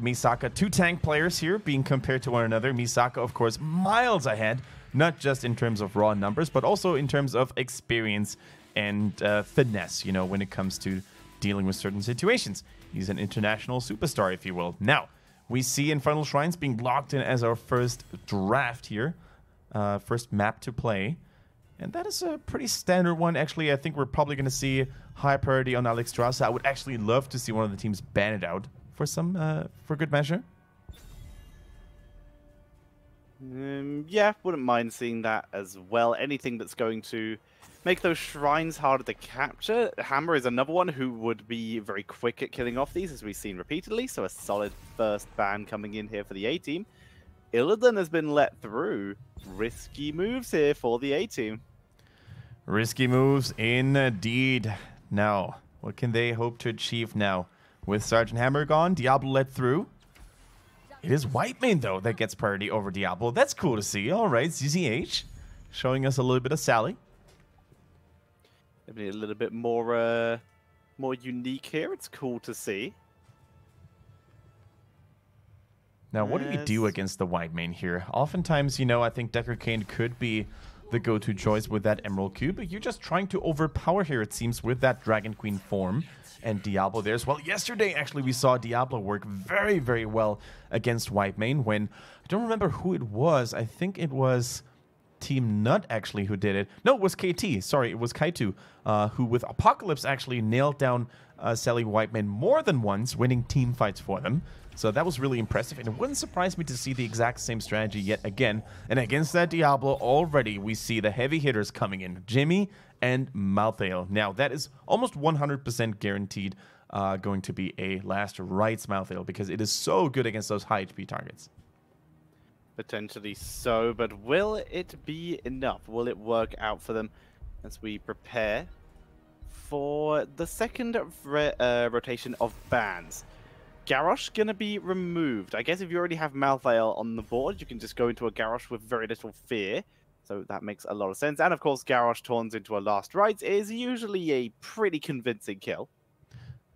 Misaka. Two tank players here being compared to one another. Misaka, of course, miles ahead, not just in terms of raw numbers, but also in terms of experience and finesse, you know, when it comes to dealing with certain situations. He's an international superstar, if you will. Now, we see Infernal Shrines being locked in as our first draft here. First map to play. And that is a pretty standard one. Actually, I think we're probably going to see high priority on Alexstrasza. I would actually love to see one of the teams ban it out for for good measure. Yeah, wouldn't mind seeing that as well. Anything that's going to make those shrines harder to capture. Hammer is another one who would be very quick at killing off these, as we've seen repeatedly. So a solid first ban coming in here for the A-team. Illidan has been let through. Risky moves here for the A-team. Risky moves indeed. Now, what can they hope to achieve now? With Sergeant Hammer gone, Diablo let through. It is Whitemane, though, that gets priority over Diablo. That's cool to see. All right, ZZH showing us a little bit of Sally. Maybe a little bit more unique here. It's cool to see. Now, what do we do against the Whitemane here? Oftentimes, you know, I think Decker Kane could be the go-to choice with that Emerald Cube, but you're just trying to overpower here, it seems, with that Dragon Queen form and Diablo there as well. Yesterday, actually, we saw Diablo work very, very well against Whitemane when, I don't remember who it was. I think it was Team Nut, actually, who did it. No, it was KT. Sorry, it was Kaitu, who with Apocalypse actually nailed down Sally Whitemane more than once, winning team fights for them. So that was really impressive, and it wouldn't surprise me to see the exact same strategy yet again. And against that Diablo, already we see the heavy hitters coming in, Jimmy and Malthael. Now, that is almost 100% guaranteed going to be a last rights Malthael, because it is so good against those high HP targets. Potentially so, but will it be enough? Will it work out for them as we prepare for the second rotation of bans? Garrosh gonna be removed. I guess if you already have Malthael on the board, you can just go into a Garrosh with very little fear. So that makes a lot of sense. And of course, Garrosh turns into a last rites is usually a pretty convincing kill.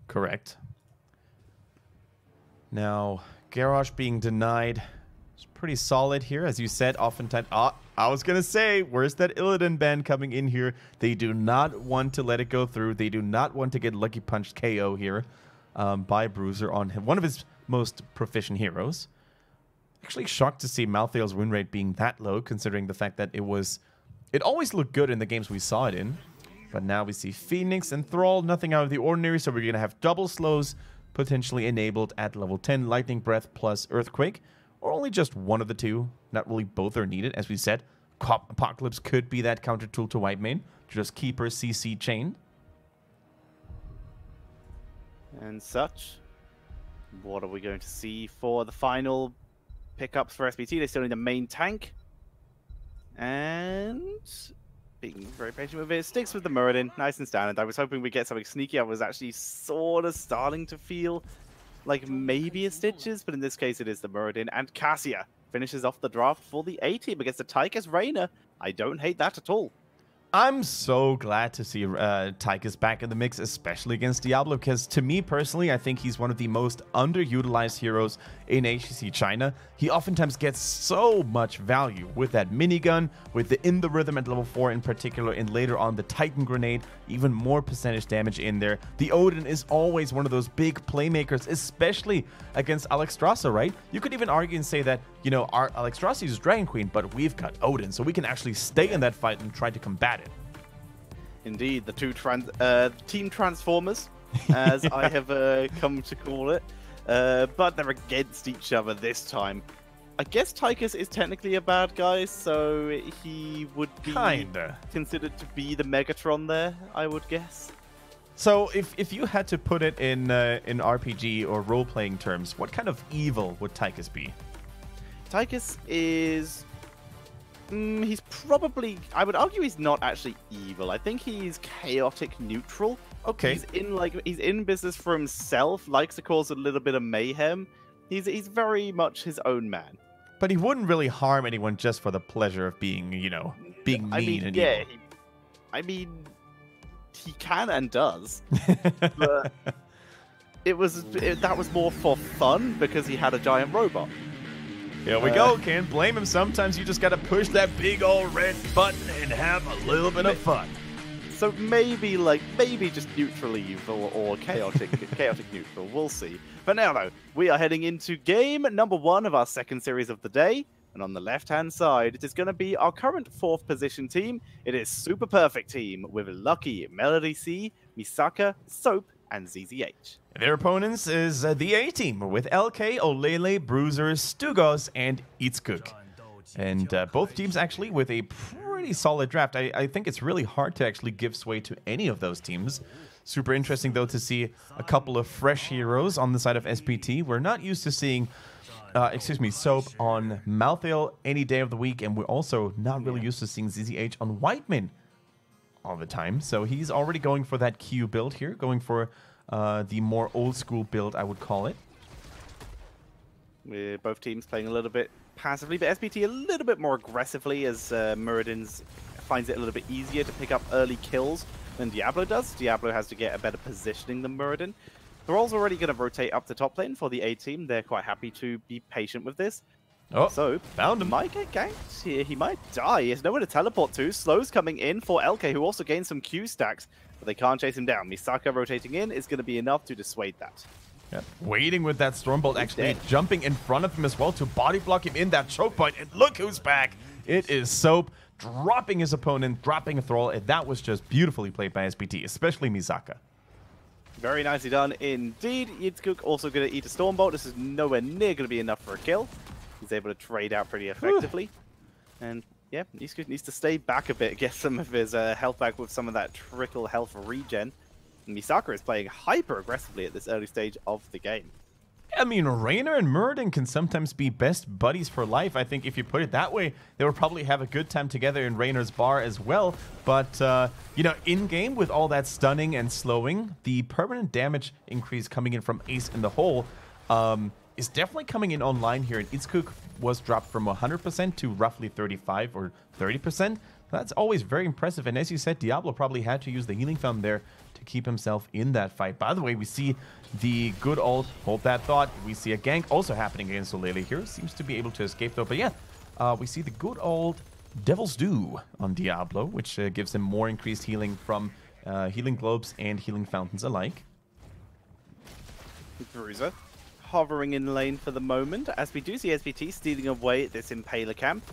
Correct. Now, Garrosh being denied is pretty solid here, as you said. Oftentimes, I was gonna say, where's that Illidan ban coming in here? They do not want to let it go through. They do not want to get Lucky Punched KO here. By Bruiser on him, one of his most proficient heroes. Actually shocked to see Malthael's win rate being that low, considering the fact that it always looked good in the games we saw it in. But now we see Phoenix and Thrall, nothing out of the ordinary, so we're going to have double slows potentially enabled at level 10, Lightning Breath plus Earthquake, or only just one of the two. Not really both are needed, as we said. Apocalypse could be that counter tool to Whitemane, to just keep her CC chained. And such. What are we going to see for the final pickups for SPT? They still need a main tank. And being very patient with it. Sticks with the Muradin. Nice and standard. I was hoping we'd get something sneaky. I was actually sort of starting to feel like maybe a Stitches, but in this case it is the Muradin. And Cassia finishes off the draft for the A-team against the Tychus Reina. I don't hate that at all. I'm so glad to see Tychus back in the mix, especially against Diablo, because to me personally, I think he's one of the most underutilized heroes in HGC China. He oftentimes gets so much value with that minigun, with the In the Rhythm at level 4 in particular, and later on the Titan Grenade, even more percentage damage in there. The Odin is always one of those big playmakers, especially against Alexstrasza, right? You could even argue and say that, you know, our Alexstrasza is Dragon Queen, but we've got Odin, so we can actually stay in that fight and try to combat it. Indeed, the two Team Transformers, as I have come to call it. But they're against each other this time. I guess Tychus is technically a bad guy, so he would be considered to be the Megatron there, I would guess. So if you had to put it in RPG or role-playing terms, what kind of evil would Tychus be? Tychus is... he's probably... I would argue he's not actually evil. I think he's chaotic neutral. Okay. He's in business for himself, likes to cause a little bit of mayhem. He's very much his own man. But he wouldn't really harm anyone just for the pleasure of being, you know, being mean and evil. I mean, he can and does. But that was more for fun because he had a giant robot. Here we go. Can't blame him. Sometimes you just gotta push that big old red button and have a little bit of fun. So maybe just neutrally evil or chaotic neutral. We'll see. For now, though, we are heading into game number 1 of our second series of the day. And on the left-hand side, it is going to be our current 4th position team. It is Super Perfect Team with Lucky, Melody C, Misaka, Soap, and ZZH. Their opponents is the A team with LK, Olele, Bruiser, Stugos, and Itzcook. And both teams actually with a pretty solid draft. I think it's really hard to actually give sway to any of those teams. Super interesting, though, to see a couple of fresh heroes on the side of SPT. We're not used to seeing, Soap on Malthael any day of the week, and we're also not really used to seeing ZZH on Whiteman all the time. So he's already going for that Q build here, going for the more old-school build, I would call it. We're both teams playing a little bit passively, but SPT a little bit more aggressively as Muradin's finds it a little bit easier to pick up early kills than Diablo does. Diablo has to get a better positioning than Muradin. Thrall's already going to rotate up the top lane for the A team. They're quite happy to be patient with this. Oh, so found him. Might get ganked here. He might die. He has nowhere to teleport to. Slow's coming in for LK, who also gains some Q stacks, but they can't chase him down. Misaka rotating in is going to be enough to dissuade that. Yeah. Waiting with that Stormbolt, actually jumping in front of him as well to body block him in that choke point. And look who's back. It is Soap dropping his opponent, dropping a Thrall. And that was just beautifully played by SPT, especially Misaka. Very nicely done indeed. Yitzcook also going to eat a Stormbolt. This is nowhere near going to be enough for a kill. He's able to trade out pretty effectively. And yeah, Yitzcook needs to stay back a bit, get some of his health back with some of that trickle health regen. And Misaka is playing hyper aggressively at this early stage of the game. I mean, Raynor and Muradin can sometimes be best buddies for life. I think if you put it that way, they will probably have a good time together in Raynor's bar as well. But, you know, in-game with all that stunning and slowing, the permanent damage increase coming in from Ace in the hole is definitely coming in online here. And Itzcook was dropped from 100% to roughly 35 or 30%. That's always very impressive. And as you said, Diablo probably had to use the healing fountain there to keep himself in that fight. By the way, we see the good old, hold that thought, we see a gank also happening against Olele here. Seems to be able to escape though. But yeah, we see the good old Devil's Due on Diablo, which gives him more increased healing from healing globes and healing fountains alike. Bruiser hovering in lane for the moment, as we do see SPT stealing away this Impaler camp.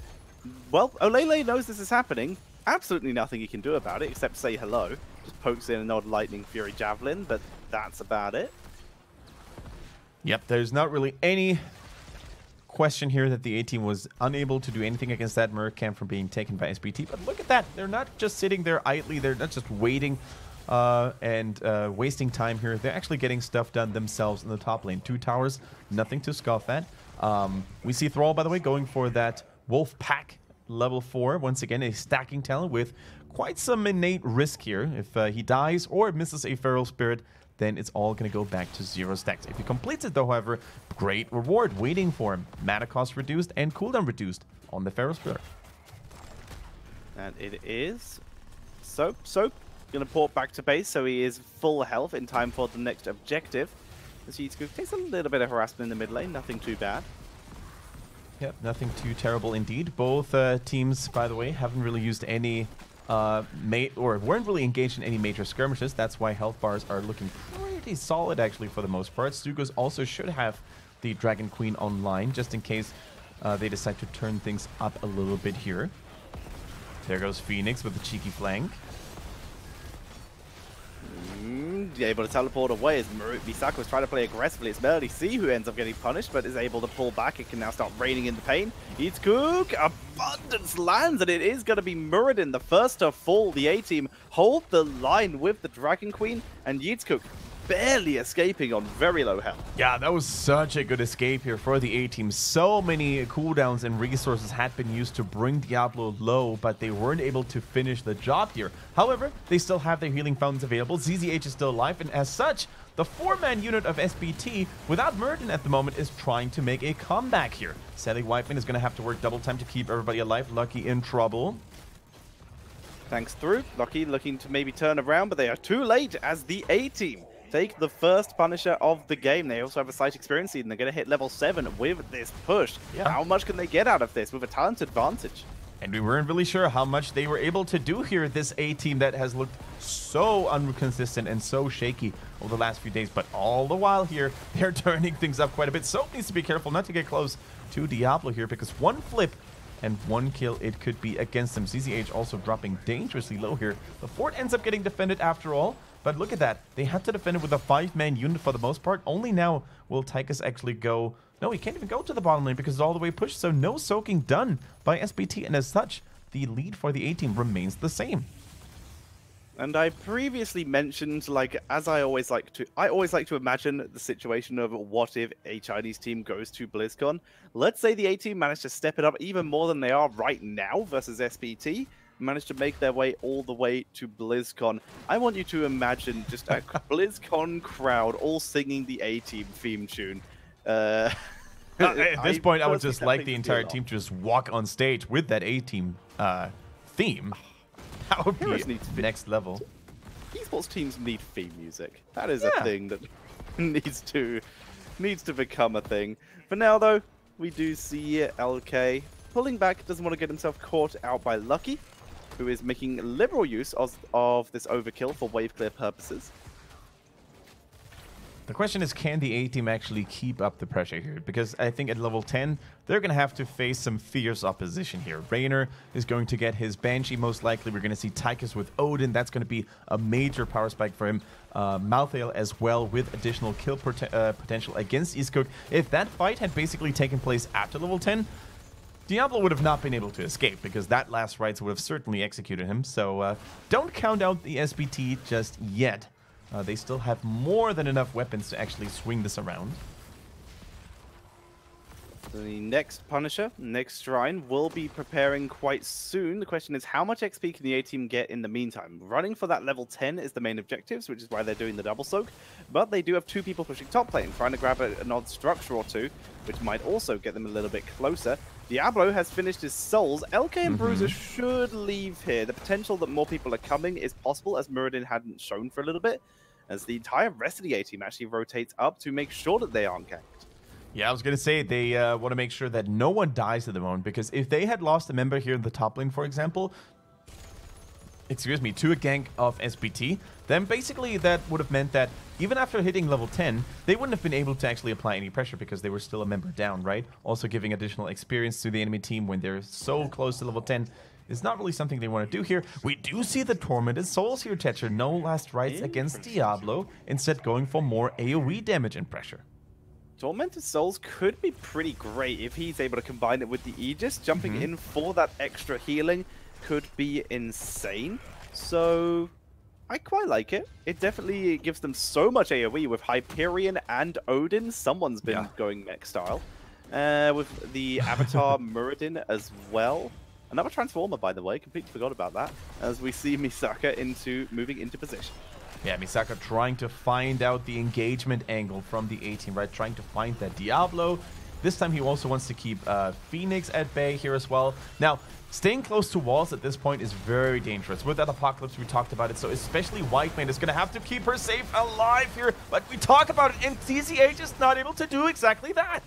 Well, Olele knows this is happening. Absolutely nothing he can do about it except say hello. Just pokes in an odd Lightning Fury Javelin, but that's about it. Yep, there's not really any question here that the A-team was unable to do anything against that Merc camp from being taken by SPT. But look at that. They're not just sitting there idly. They're not just waiting and wasting time here. They're actually getting stuff done themselves in the top lane. 2 towers, nothing to scoff at. We see Thrall, by the way, going for that Wolf Pack level 4. Once again, a stacking talent with quite some innate risk here. If he dies or misses a Feral Spirit, then it's all going to go back to 0 stacks. If he completes it, though, however, great reward waiting for him. Mana cost reduced and cooldown reduced on the Feral Spirit. And it is Soap going to port back to base, so he is full health in time for the next objective. As he takes a little bit of harassment in the mid lane, nothing too bad. Yep, nothing too terrible indeed. Both teams, by the way, haven't really used any weren't really engaged in any major skirmishes. That's why health bars are looking pretty solid, actually, for the most part. Stugos also should have the Dragon Queen online, just in case they decide to turn things up a little bit here. There goes Phoenix with the cheeky flank. Able to teleport away as Misaka was trying to play aggressively. It's Melody C who ends up getting punished, but is able to pull back. It can now start raining into pain. Yitzcook, abundance lands, and it is going to be Muradin, the first to fall. The A-team hold the line with the Dragon Queen, and Yitzcook barely escaping on very low health. Yeah, that was such a good escape here for the A-team. So many cooldowns and resources had been used to bring Diablo low, but they weren't able to finish the job here. However, they still have their healing fountains available. ZZH is still alive, and as such, the 4-man unit of SPT, without Muradin at the moment, is trying to make a comeback here. Sadly, Whiteman is going to have to work double time to keep everybody alive. Lucky in trouble. Thanks through. Lucky looking to maybe turn around, but they are too late as the A-team take the first Punisher of the game. They also have a site experience seed, and they're going to hit level 7 with this push. Yeah. How much can they get out of this with a talent advantage? And we weren't really sure how much they were able to do here. This A team that has looked so inconsistent and so shaky over the last few days. But all the while here, they're turning things up quite a bit. So needs to be careful not to get close to Diablo here, because one flip and one kill it could be against them. ZZH also dropping dangerously low here. The fort ends up getting defended after all. But look at that. They had to defend it with a 5-man unit for the most part. Only now will Tychus actually go... No, he can't even go to the bottom lane because it's all the way pushed. So no soaking done by SPT. And as such, the lead for the A team remains the same. And I previously mentioned, like, as I always like to imagine the situation of what if a Chinese team goes to BlizzCon. Let's say the A team managed to step it up even more than they are right now versus SPT. Managed to make their way all the way to BlizzCon. I want you to imagine just a BlizzCon crowd all singing the A-Team theme tune. At this point, I would just like the entire team to just walk on stage with that A-Team theme. That would be next level. Esports teams need theme music. That is a thing that needs to become a thing. For now, though, we do see LK pulling back. Doesn't want to get himself caught out by Lucky, who is making liberal use of this overkill for wave clear purposes. The question is, can the A-Team actually keep up the pressure here? Because I think at level 10, they're going to have to face some fierce opposition here. Raynor is going to get his Banshee, most likely. We're going to see Tychus with Odin. That's going to be a major power spike for him. Malthael as well with additional kill potential against Eastcook. If that fight had basically taken place after level 10, Diablo would have not been able to escape, because that last rites would have certainly executed him. So don't count out the SPT just yet. They still have more than enough weapons to actually swing this around. The next Punisher, next Shrine, will be preparing quite soon. The question is, how much XP can the A-Team get in the meantime? Running for that level 10 is the main objectives, which is why they're doing the double soak. But they do have 2 people pushing top lane, trying to grab an odd structure or 2, which might also get them a little bit closer. Diablo has finished his souls. LK and Bruiser should leave here. The potential that more people are coming is possible, as Muradin hadn't shown for a little bit, as the entire rest of the A-Team actually rotates up to make sure that they aren't ganked. Yeah, I was going to say, they want to make sure that no one dies at the moment, because if they had lost a member here in the top lane, for example, to a gank of SPT, then basically that would have meant that even after hitting level 10, they wouldn't have been able to actually apply any pressure because they were still a member down, right? Also giving additional experience to the enemy team when they're so close to level 10 is not really something they want to do here. We do see the Tormented Souls here, Tetcher. No last rites against Diablo, instead going for more AoE damage and pressure. Tormented Souls could be pretty great if he's able to combine it with the Aegis. Jumping in for that extra healing could be insane. So I quite like it. It definitely gives them so much AoE with Hyperion and Odin. Someone's been going mech style. With the Avatar Muradin as well. Another Transformer, by the way. Completely forgot about that. As we see Misaka moving into position. Yeah, Misaka trying to find out the engagement angle from the A-Team, right? Trying to find that Diablo. This time he also wants to keep Phoenix at bay here as well. Now, staying close to walls at this point is very dangerous. With that Apocalypse, we talked about it, so especially Whitemane is going to have to keep her safe alive here. But we talk about it, and ZZH is not able to do exactly that.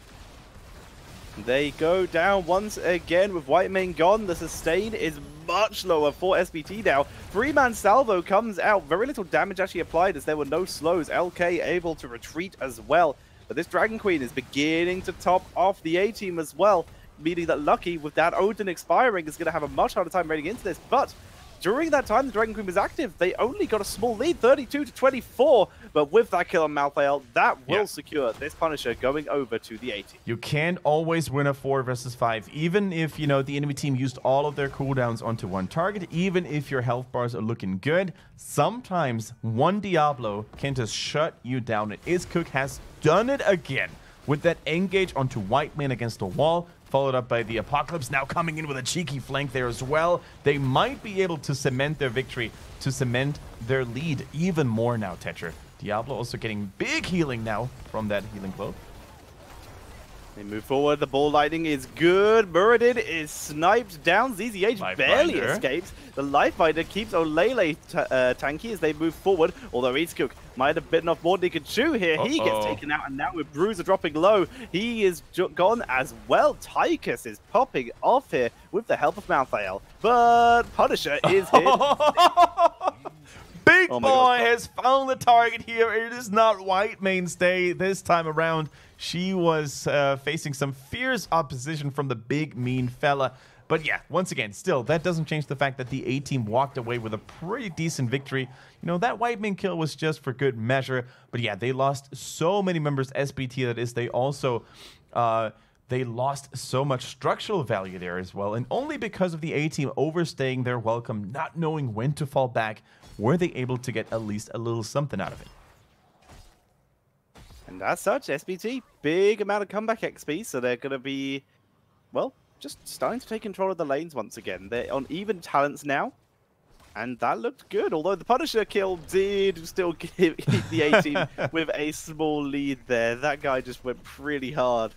They go down once again with Whitemane gone. The sustain is much lower for SPT now. 3-man salvo comes out. Very little damage actually applied as there were no slows. LK able to retreat as well. But this Dragon Queen is beginning to top off the A-Team as well, meaning that Lucky, with that Odin expiring, is going to have a much harder time raiding into this. But during that time the Dragon Queen was active, they only got a small lead, 32-24. But with that kill on Malthael, that will secure this Punisher going over to the A-Team. You can't always win a 4 versus 5, even if, you know, the enemy team used all of their cooldowns onto one target, even if your health bars are looking good. Sometimes one Diablo can just shut you down, and Iskook has done it again with that engage onto Whitemane against the wall, followed up by the Apocalypse, now coming in with a cheeky flank there as well. They might be able to cement their victory, to cement their lead even more now, Tetcher. Diablo also getting big healing now from that healing cloak. They move forward. The ball lightning is good. Muradin is sniped down. ZZH barely escapes. The Life Finder keeps Olele tanky as they move forward. Although Eastcook Might have bitten off more than he could chew here. He gets taken out, and now with Bruiser dropping low, he is gone as well. Tychus is popping off here with the help of Malthael, but Punisher is hit. Big Boy has found the target here. It is not White Mainstay this time around. She was facing some fierce opposition from the big mean fella. But yeah, once again, still, that doesn't change the fact that the A-team walked away with a pretty decent victory. You know, that White Main kill was just for good measure. But yeah, they lost so many members, SPT that is. They also, they lost so much structural value there as well. And only because of the A-team overstaying their welcome, not knowing when to fall back, were they able to get at least a little something out of it. And as such, SPT, big amount of comeback XP, so they're going to be, well, just starting to take control of the lanes once again. They're on even talents now, and that looked good. Although the Punisher kill did still keep the A-team with a small lead there. That guy just went pretty hard.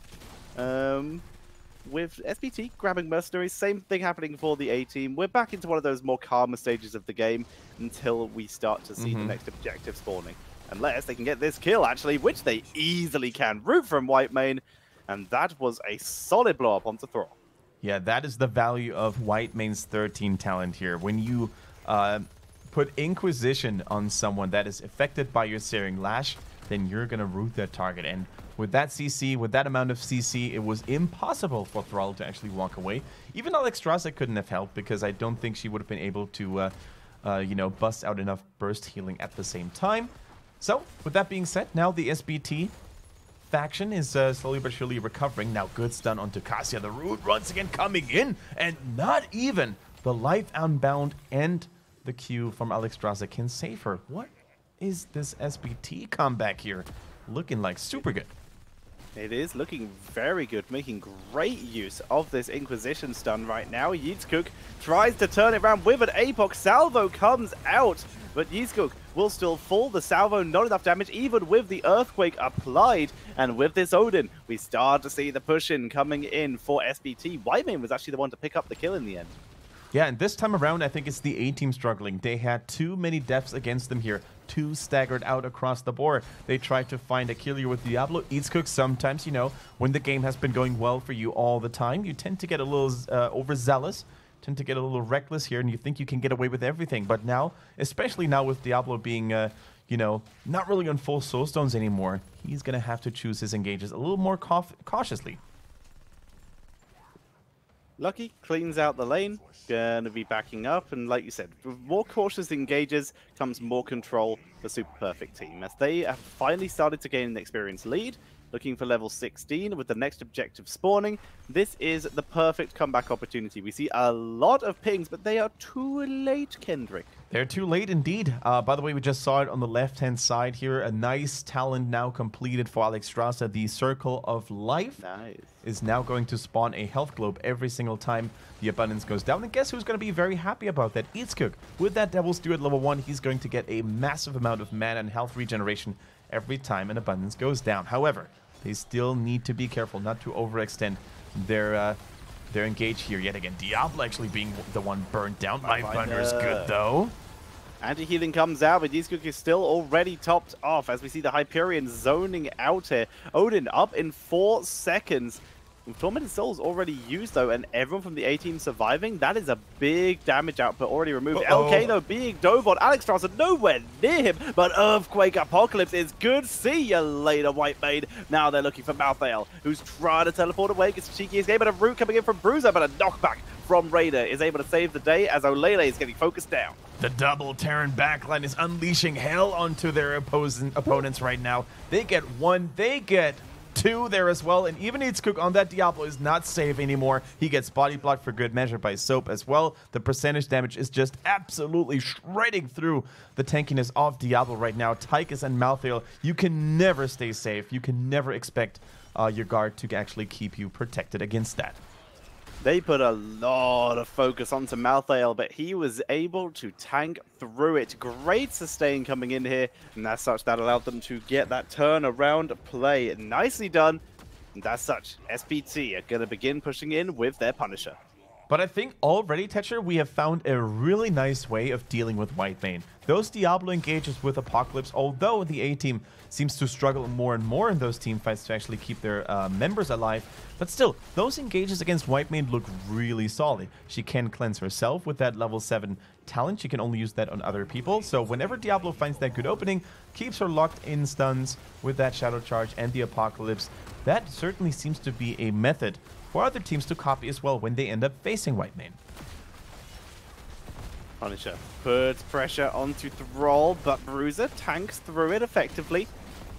With SPT grabbing mercenaries, same thing happening for the A-team. We're back into one of those more calmer stages of the game until we start to see the next objective spawning. Unless they can get this kill, actually, which they easily can. Root from White Main, and that was a solid blow-up onto Thrall. Yeah, that is the value of White Main's 13 talent here. When you put Inquisition on someone that is affected by your Searing Lash, then you're going to root that target. And with that CC, with that amount of CC, it was impossible for Thrall to actually walk away. Even Alexstrasza couldn't have helped, because I don't think she would have been able to, you know, bust out enough burst healing at the same time. So, with that being said, now the SPT faction is slowly but surely recovering. Now, good stun onto Cassia. The root once again coming in, and not even the Life Unbound and the Q from Alexstrasza can save her. What is this SPT comeback here looking like? Super good. It is looking very good, making great use of this Inquisition stun right now. Yeetskook tries to turn it around with an Apoc. Salvo comes out, but Yeetskook will still fall. The salvo, not enough damage, even with the Earthquake applied. And with this Odin, we start to see the push-in coming in for SPT. Whitemane was actually the one to pick up the kill in the end. Yeah, and this time around, I think it's the A-team struggling. They had too many deaths against them here. Too staggered out across the board. They tried to find a kill here with Diablo. Yeetskook, sometimes, you know, when the game has been going well for you all the time, you tend to get a little overzealous, tend to get a little reckless here, and you think you can get away with everything. But now, especially now with Diablo being, you know, not really on full soulstones anymore, he's going to have to choose his engages a little more cautiously. Lucky cleans out the lane, gonna be backing up, and like you said, with more cautious engages comes more control for Super Perfect Team, as they have finally started to gain an experienced lead, looking for level 16 with the next objective spawning. This is the perfect comeback opportunity. We see a lot of pings, but they are too late, Kendrick. They're too late indeed. By the way, we just saw it on the left-hand side here. A nice talent now completed for Alexstrasza. The Circle of Life is now going to spawn a health globe every single time the abundance goes down. And guess who's going to be very happy about that? Yeetskook. With that Devil Steward level 1, he's going to get a massive amount of mana and health regeneration every time an abundance goes down. However, they still need to be careful not to overextend their engage here yet again. Diablo actually being the one burnt down. My Thunder is good though. Anti-healing comes out, but Yeetskook is still already topped off as we see the Hyperion zoning out here. Odin up in 4 seconds. Tormented Souls already used though, and everyone from the A-team surviving. That is a big damage output already removed. LK though being dove on. Alexstrasza nowhere near him, but Earthquake Apocalypse is good. See you later, Whitemane. Now they're looking for Malthael, who's trying to teleport away. Gets a cheeky escape, but a root coming in from Bruiser, but a knockback from Raider is able to save the day as Olele is getting focused down. The double Terran backline is unleashing hell onto their opponents right now. They get 1, they get 2 there as well, and even Yeetskook on that Diablo is not safe anymore. He gets body blocked for good measure by Soap as well. The percentage damage is just absolutely shredding through the tankiness of Diablo right now. Tychus and Malthael, you can never stay safe. You can never expect your guard to actually keep you protected against that. They put a lot of focus onto Malthael, but he was able to tank through it. Great sustain coming in here, and as such, that allowed them to get that turnaround play. Nicely done, and as such, SPT are going to begin pushing in with their Punisher. But I think already, Tetcher, we have found a really nice way of dealing with Whitemane. those Diablo engages with Apocalypse, although the A-team seems to struggle more and more in those team fights to actually keep their members alive. But still, those engages against Whitemane look really solid. She can cleanse herself with that level 7 talent. She can only use that on other people. So whenever Diablo finds that good opening, keeps her locked in stuns with that Shadow Charge and the Apocalypse. That certainly seems to be a method for other teams to copy as well when they end up facing Whitemane. Punisher puts pressure onto Thrall, but Bruiser tanks through it effectively.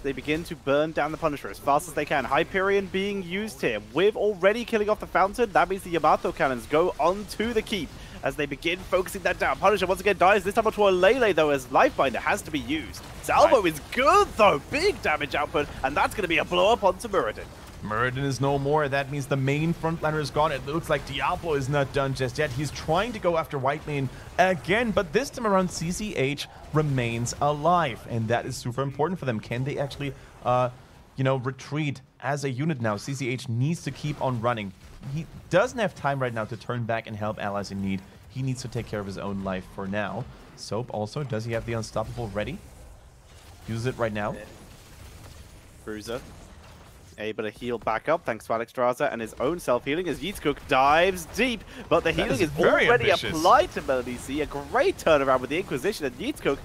They begin to burn down the Punisher as fast as they can. Hyperion being used here with already killing off the Fountain. That means the Yamato cannons go onto the keep as they begin focusing that down. Punisher once again dies, this time onto a Lele though, as Lifebinder has to be used. Salvo is good though, big damage output, and that's going to be a blow up onto Muradin. Muradin is no more. That means the main frontliner is gone. It looks like Diablo is not done just yet. He's trying to go after Whitemane again, but this time around CCH remains alive, and that is super important for them. Can they actually, retreat as a unit now? CCH needs to keep on running. He doesn't have time right now to turn back and help allies in need. He needs to take care of his own life for now. Soap also, does he have the Unstoppable ready? Use it right now. Bruiser able to heal back up thanks to Alexstrasza and his own self-healing as Yeatscook dives deep, but the healing is already applied to Melody C. A great turnaround with the Inquisition, and Yeatscook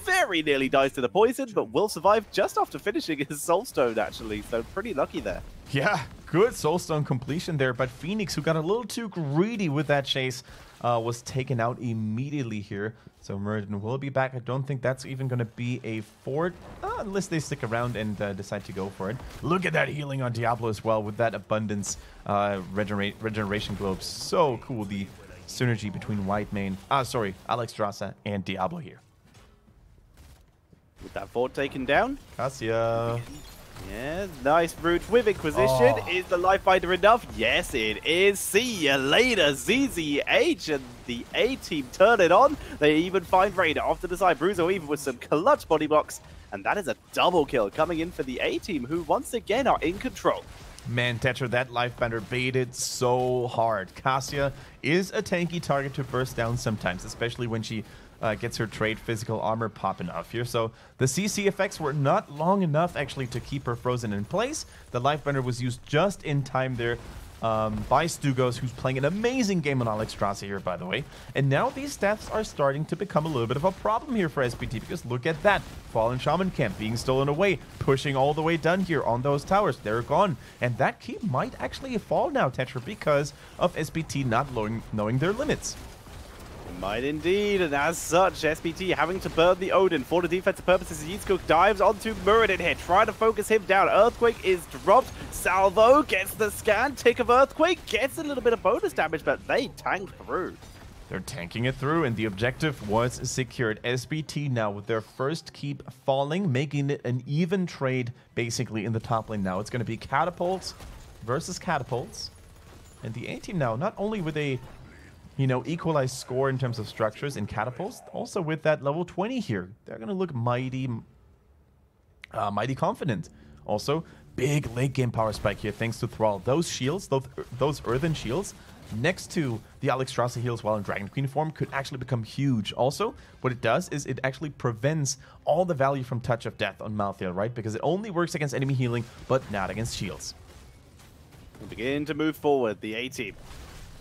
very nearly dies to the poison, but will survive just after finishing his Soulstone actually, so pretty lucky there. Yeah, good Soulstone completion there, but Phoenix, who got a little too greedy with that chase, was taken out immediately here. So Muradin will be back. I don't think that's even going to be a fort, unless they stick around and decide to go for it. Look at that healing on Diablo as well with that abundance regeneration globe. So cool, the synergy between Alexstrasza and Diablo here. With that fort taken down. Cassia. Yeah, nice route with Inquisition. Is the Lifebinder enough? Yes, it is. See ya later, ZZH, and the A-team turn it on. They even find Raider off to the side. Bruiser even with some clutch body blocks, and that is a double kill coming in for the A-team, who once again are in control. Man, Tetra, that Lifebinder baited so hard. Cassia is a tanky target to burst down sometimes, especially when she gets her trade physical armor popping off here. So the CC effects were not long enough actually to keep her frozen in place. The Lifebender was used just in time there by Stugos, who's playing an amazing game on Alexstrasza here, by the way. And now these stats are starting to become a little bit of a problem here for SPT, because look at that. Fallen Shaman Camp being stolen away, pushing all the way down here on those towers. They're gone. And that keep might actually fall now, Tetra, because of SPT not knowing their limits. Might indeed, and as such, SPT having to burn the Odin for the defensive purposes. Yeatscook dives onto Muradin here, trying to focus him down. Earthquake is dropped. Salvo gets the scan. Tick of Earthquake gets a little bit of bonus damage, but they tanked through. They're tanking it through, and the objective was secured. SPT now with their first keep falling, making it an even trade basically in the top lane now. It's going to be catapults versus catapults. And the A-team now, not only with a equalized score in terms of structures and catapults, also with that level 20 here, they're going to look mighty confident. Also, big late game power spike here thanks to Thrall. Those shields, those earthen shields, next to the Alexstrasza heals while in Dragon Queen form could actually become huge. Also, what it does is it actually prevents all the value from Touch of Death on Malthael, right? Because it only works against enemy healing, but not against shields. We begin to move forward, the A-team.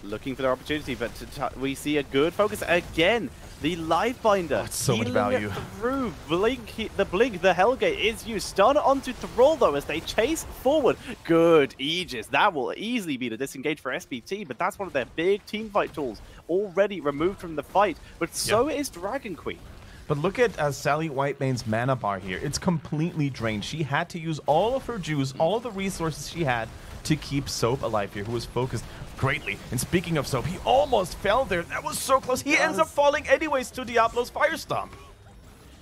Looking for their opportunity, but we see a good focus again. The Lifebinder, so much value through the Hellgate is used. Stun onto Thrall though as they chase forward. Good Aegis, that will easily be the disengage for SPT, but that's one of their big team fight tools already removed from the fight. But so is Dragon Queen. But look at Sally Whitemane's mana bar here. It's completely drained. She had to use all of her juice, all of the resources she had to keep Soap alive here, who was focused greatly. And speaking of Soap, he almost fell there. That was so close. He ends up falling anyways to Diablo's Firestomp.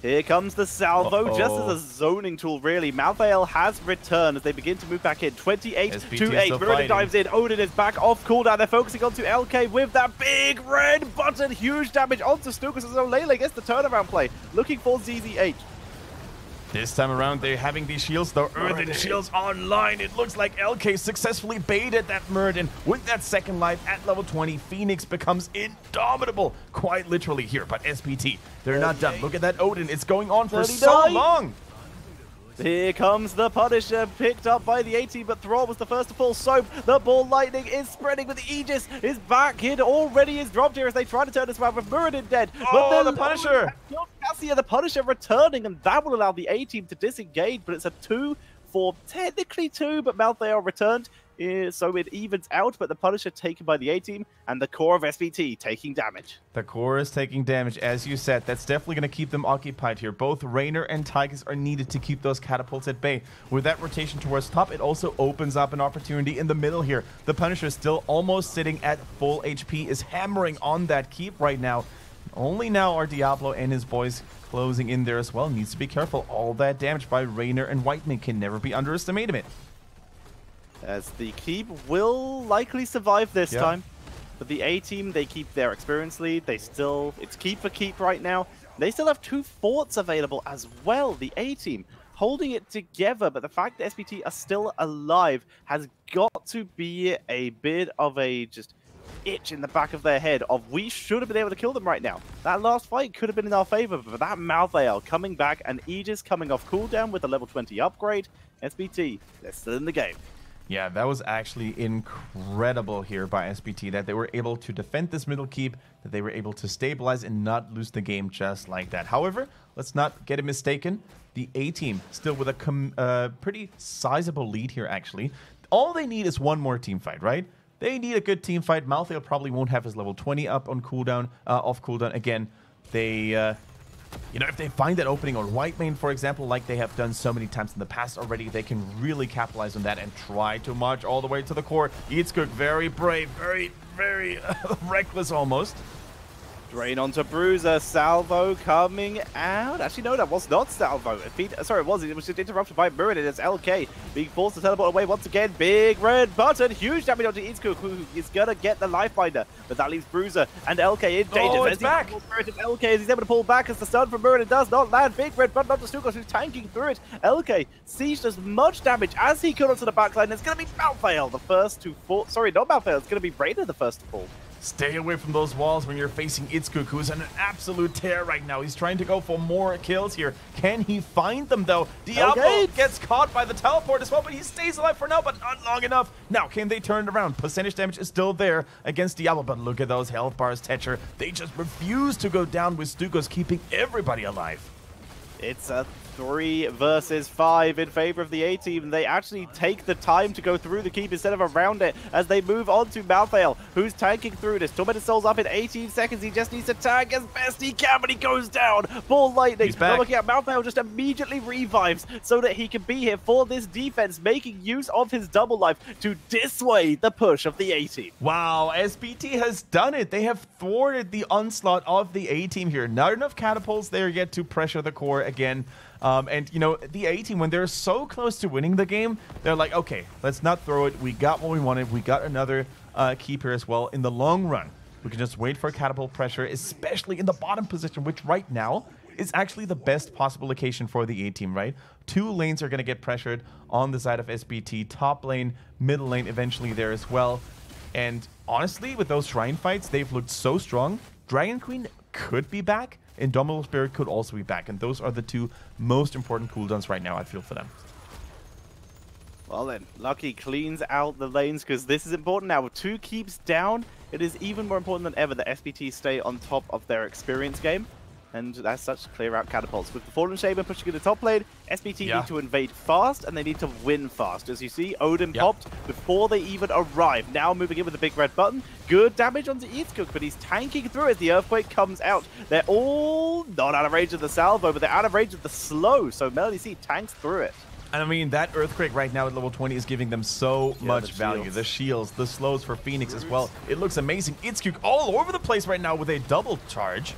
Here comes the Salvo, just as a zoning tool, really. Malthael has returned as they begin to move back in. 28 to 8. Muradin dives in. Odin is back off cooldown. They're focusing onto LK with that big red button. Huge damage onto Stukas as Olele gets the turnaround play. Looking for ZZH. This time around, they're having these shields, the Earthen shields online. It looks like LK successfully baited that Muradin with that second life at level 20. Phoenix becomes indomitable, quite literally here. But SPT, they're not done. Look at that Odin. It's going on for so long. Here comes the Punisher, picked up by the A-Team, but Thrall was the first to fall. Soap, the ball lightning is spreading, but the Aegis is back. It already is dropped here as they try to turn this around with Muradin dead. Oh, but the Punisher! Cassia, the Punisher returning, and that will allow the A-Team to disengage, but it's a 2 for technically 2, but Malthael returned. So it evens out, but the Punisher taken by the A-Team, and the core of SPT taking damage. The core is taking damage, as you said. That's definitely going to keep them occupied here. Both Raynor and Tigers are needed to keep those catapults at bay. With that rotation towards top, it also opens up an opportunity in the middle here. The Punisher, still almost sitting at full HP, is hammering on that keep right now. Only now are Diablo and his boys closing in there as well. Needs to be careful. All that damage by Raynor and Whiteman can never be underestimated. As the keep will likely survive this time. But the A-Team, they keep their experience lead. It's keep for keep right now. They still have 2 forts available as well. The A-Team holding it together, but the fact that SPT are still alive has got to be a bit of a just itch in the back of their head of we should have been able to kill them right now. That last fight could have been in our favor, but that Malthael coming back and Aegis coming off cooldown with a level 20 upgrade. SPT, they're still in the game. Yeah, that was actually incredible here by SPT, that they were able to defend this middle keep, that they were able to stabilize and not lose the game just like that. However, let's not get it mistaken. The A-Team still with a pretty sizable lead here, actually. All they need is one more team fight, right? They need a good team fight. Malthael probably won't have his level 20 up on cooldown, off cooldown. Again, they... you know, if they find that opening on Whitemane, for example, like they have done so many times in the past already, they can really capitalize on that and try to march all the way to the core. Eatskook, very brave, very reckless almost. Drain onto Bruiser, Salvo coming out. Actually, no, that was not Salvo. Sorry, it was just interrupted by Muradin. It's LK being forced to teleport away once again. Big red button, huge damage onto Eatskook, who is gonna get the life binder. But that leaves Bruiser and LK in danger. Oh, it's back! LK as he's able to pull back as the stun from Muradin does not land. Big red button onto Stukos, who's tanking through it. LK sieged as much damage as he could onto the backline. It's gonna be Malthael the first to fall. Sorry, not Malthael. It's gonna be Raynor the first to fall. Stay away from those walls when you're facing Eatskook, who's on an absolute tear right now. He's trying to go for more kills here. Can he find them, though? Diablo gets caught by the teleport as well, but he stays alive for now, but not long enough. Now, can they turn it around? Percentage damage is still there against Diablo, but look at those health bars, Tetcher. They just refuse to go down with Stukos, keeping everybody alive. It's a 3 versus 5 in favor of the A-Team. They actually take the time to go through the keep instead of around it as they move on to Malthael, who's tanking through this. Tormented Soul's up in 18 seconds. He just needs to tank as best he can, but he goes down. Ball lightning. He's back. Looking at Malthael just immediately revives so that he can be here for this defense, making use of his double life to dissuade the push of the A-Team. Wow, SPT has done it. They have thwarted the onslaught of the A-Team here. Not enough catapults there yet to pressure the core again. And, you know, the A-Team, when they're so close to winning the game, they're like, okay, let's not throw it. We got what we wanted. We got another keep here as well. In the long run, we can just wait for catapult pressure, especially in the bottom position, which right now is actually the best possible location for the A-Team, right? 2 lanes are going to get pressured on the side of SPT. Top lane, middle lane eventually there as well. And honestly, with those Shrine fights, they've looked so strong. Dragon Queen could be back. Indomitable Spirit could also be back, and those are the 2 most important cooldowns right now, I feel, for them. Well then, Lucky cleans out the lanes because this is important now. With 2 keeps down, it is even more important than ever that SPT stay on top of their experience game. And as such, clear out catapults. With the Fallen Shaman pushing in the top lane, SPT need to invade fast, and they need to win fast. As you see, Odin popped before they even arrive. Now moving in with the big red button. Good damage onto Eatskook, but he's tanking through as the Earthquake comes out. They're all not out of range of the salvo, but they're out of range of the slow, so Melody C tanks through it. I mean, that Earthquake right now at level 20 is giving them so much value. The shields, the slows for Phoenix as well. It looks amazing. Eatskook all over the place right now with a double charge.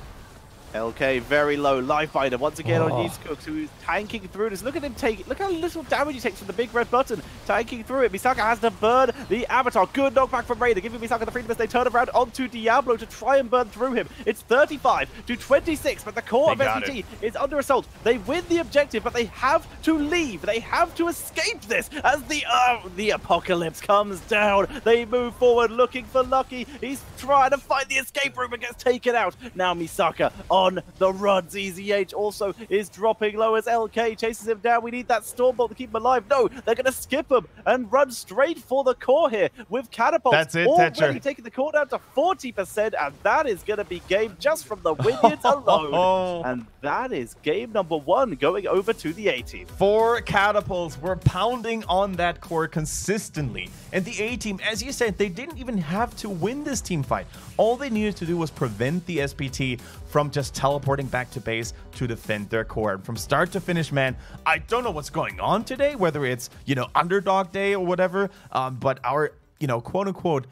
LK very low, life binder once again on Eatskook, who is tanking through this. Look at him take, look how little damage he takes from the big red button. tanking through it. Misaka has to burn the Avatar. Good knockback from Raider, giving Misaka the freedom as they turn around onto Diablo to try and burn through him. It's 35 to 26, but the core of SPT is under assault. They win the objective, but they have to leave. They have to escape this as the apocalypse comes down. They move forward looking for Lucky. He's trying to find the escape room but gets taken out. Now Misaka on the run. ZZH also is dropping low as LK chases him down. We need that Stormbolt to keep him alive. No, they're going to skip him and run straight for the core here with catapults. That's it, already taking the core down to 40%, and that is going to be game just from the Wynyards alone. And that is game number 1 going over to the A-team. 4 catapults were pounding on that core consistently. And the A-team, as you said, they didn't even have to win this team fight. All they needed to do was prevent the SPT from just teleporting back to base to defend their core. And from start to finish, man, I don't know what's going on today, whether it's, underdog day or whatever, but our, quote-unquote,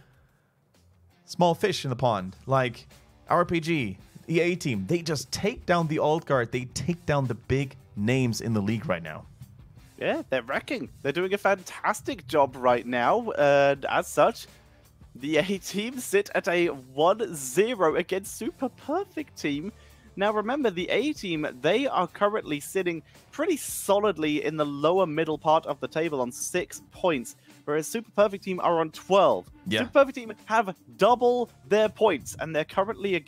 small fish in the pond, like RPG, the A-team, they just take down the alt guard. They take down the big names in the league right now. Yeah, they're wrecking. They're doing a fantastic job right now. And as such, the A-team sit at a 1-0 against Super Perfect Team. Now remember, the A-team, they are currently sitting pretty solidly in the lower middle part of the table on 6 points, whereas Super Perfect Team are on 12. Yeah. Super Perfect Team have double their points, and they're currently